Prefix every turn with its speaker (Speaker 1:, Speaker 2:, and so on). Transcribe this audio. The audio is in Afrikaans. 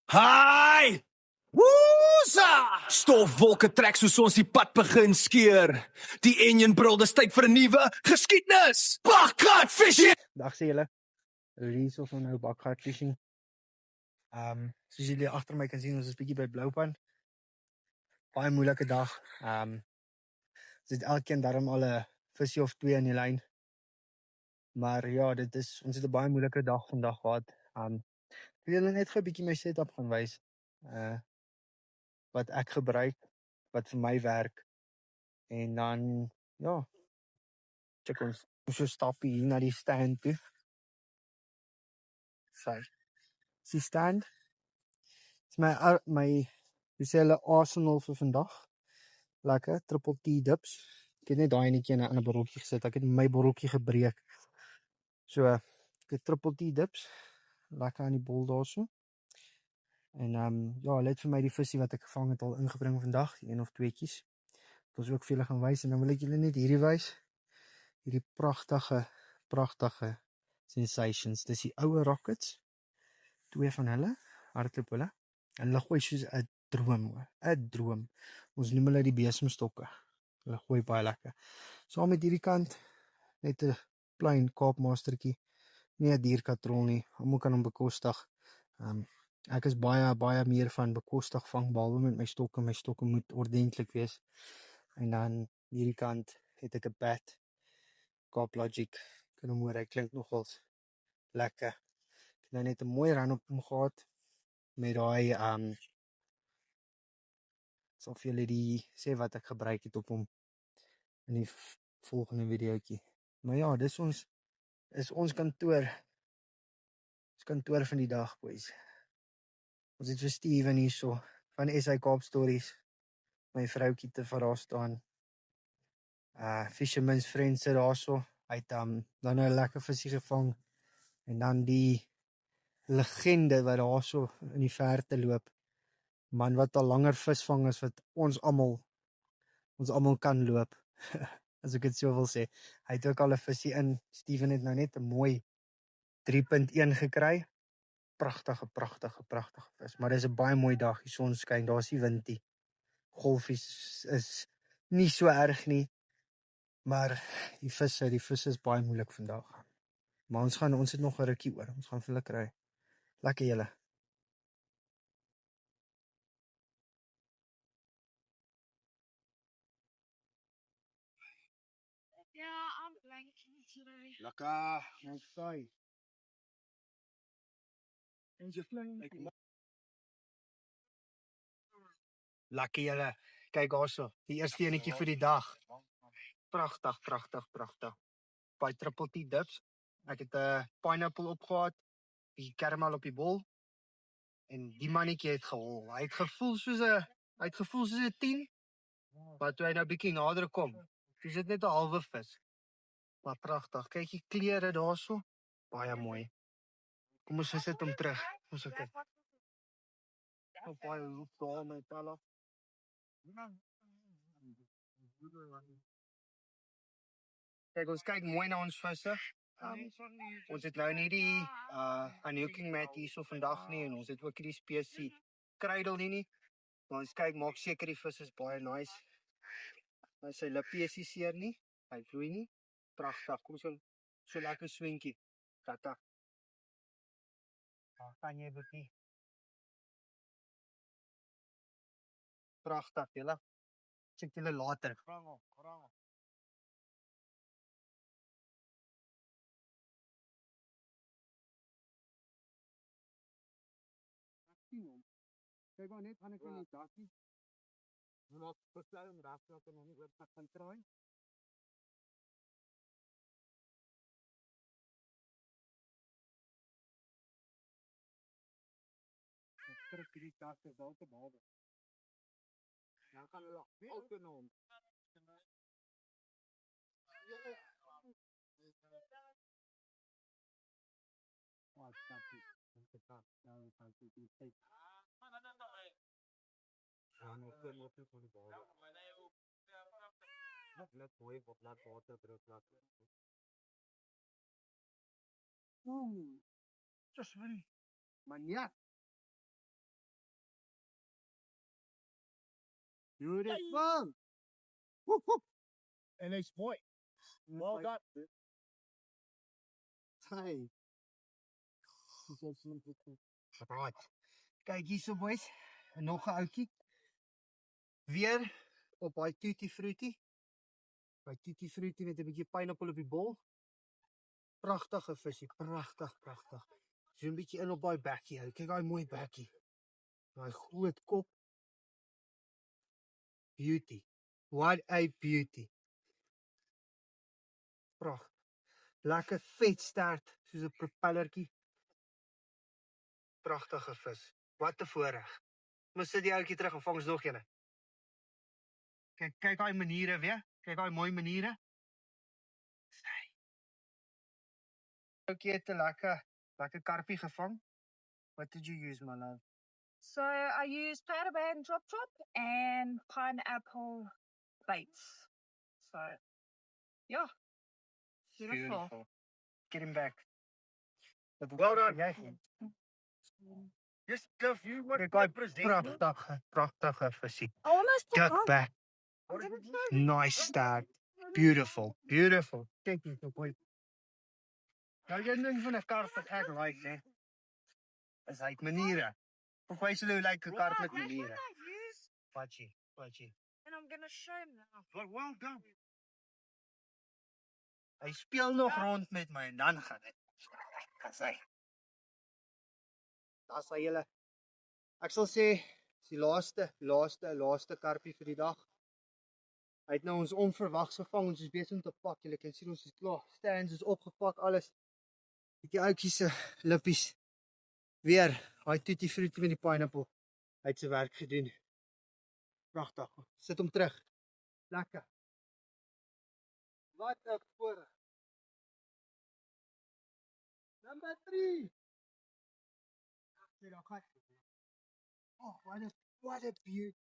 Speaker 1: Hi! Woesa! Stofwolke trek soos ons die pad begin skeer. Die enjin brul, dis tyd vir 'n nuwe geskiedenis. Bakgat fishing.
Speaker 2: Dag sê julle, Release of nou bakgaat fishing. Soos julle agter my kan sien, ons is bietjie by Bloupan. Baie moeilike dag. Ons het elkeen darm al 'n visie of 2 in die lyn. Maar ja, ons het 'n baie moeilike dag vandag gehad. Ek wil julle net gou 'n bietjie my setup gaan wys. Wat ek gebruik, wat vir my werk. En dan ja, check ons so stap hier na die stand toe. Die stand. Dis my dis hulle Arsenal vir vandag. Lekker, triple T dips. Ek het net daai netjie in 'n ander botteltjie gesit. Ek het my botteltjie gebreek. So, ek het triple T dips. Lekker aan die bol daarso. En ja, hulle het vir my die visie wat ek gevang het al ingebring vandag, een of tweetjies. Dit ons ook vir julle gaan wys en dan wil ek julle net hierdie wys. Hierdie pragtige sensations. Dis die oue Rockets. 2 van hulle, hardloop hulle. En hulle gooi soos 'n droom. Ons noem hulle die besemstokke. Hulle gooi baie lekker. Saam met hierdie kant net 'n plain Kaapmastertjie. Nie 'n dierkatrol nie. Almal kan hom bekostig. Ek is baie meer van bekostig vang behalwe met my stokke. My stokke moet ordentlik wees. En dan hierdie kant het ek 'n pad. Kaap Logic. Kan hom hoor, hy klink nogals lekker. Ek het nou net 'n mooi run op hom gehad met daai sal vir julle die sê wat ek gebruik het op hom in die volgende videoetjie. Maar ja, dis ons kantoor. Ons kantoor van die dag, boys. Ons het vir Steven hierso van SA Kaap Stories. My vroutjie te vir daar staan. Fisherman's Friend sit daarso. Hy het dan nou 'n lekker visie gevang en dan die legende wat daarso in die verte loop. Man wat al langer vis vang as wat ons almal kan loop. As ek dit so wil sê. Hy het ook al 'n visie in. Steven het nou net 'n mooi 3.1 gekry. Pragtige vis. Maar dis 'n baie mooi dag. Die son skyn, daar's nie wind nie. Golfies is nie so erg nie. Maar die visse is baie moeilik vandag. Maar ons het nog 'n rukkie oor. Ons gaan vir hulle kry. Lekker julle.
Speaker 3: Yeah, I'm blanking today.
Speaker 2: Lekker. Ons saai. En jy klein. Lekker julle. Kyk daarso. Die eerste enetjie vir die dag. Pragtig. By triple T dips. Ek het 'n pineapple opgehad. Die karamel op die bol. En die mannetjie het gehol. Hy het gevoel soos 'n 10. Maar toe hy nou bietjie nader kom, dis dit net 'n halwe vis. Maar pragtig. Kyk die kleure daarso. Baie mooi. Kom ons sit hom terug. Ons kyk. Op baie loop daar met hulle. Kyk, ons kyk mooi na ons visse. Ons het nou nie die unhooking mat hierso vandag nie en ons het ook nie die spesie kruidel nie. Maar ons kyk, maak seker die vis is baie nice. Hy sy lippie is nie seer nie. Hy vloei nie. Pragtig. Kom so lekker swentjie. Tata. Kan jy bietjie. Pragtig, julle. Check julle later. Grang. Kyk maar net aan ek in die dakkie. Maak besluit om reg te nog nie oor te gaan traai. Ek trek hierdie takke wel te behalwe. Dan kan hulle autonoom. Wat stap jy? Nou kan jy kyk. Ja, nog van die bal. Net mooi op laat water druk laat. Just really. Man, ja. Beautiful.
Speaker 4: And it's mooi. Well done.
Speaker 2: Hey. Right. Kyk hierso boys. En nog 'n ouetjie. Weer op daai tutti frutti. By tutti frutti met 'n bietjie pineappel op die bol. Pragtige visie, pragtig, pragtig. Zoom 'n bietjie in op daai bekkie. Ou. Kyk daai mooi bekkie. Daai groot kop. Beauty. What a beauty. Pragtig. Lekker vet stert soos 'n propellertjie. Pragtige vis. Wat 'n voorreg. Moet sit die ouetjie terug en vang ons nog eene. Kyk daai maniere weer. Kyk daai mooi maniere. Sy. Ouetjie het 'n lekker karpie gevang. What did you use, my love?
Speaker 3: So I use Pataban Drop and pineapple baits. So, yeah. Beautiful.
Speaker 2: Get him back.
Speaker 4: Well done.
Speaker 2: Jy.
Speaker 4: Yes, Cliff, you were
Speaker 2: Kyk
Speaker 4: quite
Speaker 2: daai pragtige visie.
Speaker 3: I almost
Speaker 2: Duck
Speaker 3: forgot.
Speaker 2: back.
Speaker 4: What did you say?
Speaker 2: Nice start. Beautiful. Beautiful. Kyk hier so boy. Nou jy ding van 'n karp wat ek like, hè. Is hy maniere. Of wys hulle hoe lyk 'n karp met
Speaker 3: That's
Speaker 2: maniere?
Speaker 3: what I use,
Speaker 2: Watchie.
Speaker 3: and I'm gonna show him now.
Speaker 4: Well done.
Speaker 2: Hy speel nog rond met my en dan gaan dit. Gaan hy. Daar's hy julle. Ek sal sê dis die laaste karpie vir die dag. Hy het nou ons onverwags gevang, ons is besig om te pak. Julle kan sien ons is klaar. Stands is opgepak, alles. Die ouetjie se lippies. Weer, daai tutti frutti met die pineapple. Hy het sy werk gedoen. Pragtig. Sit hom terug. Lekker. Wat 'n voorreg. Number 3. Oh, what a beauty.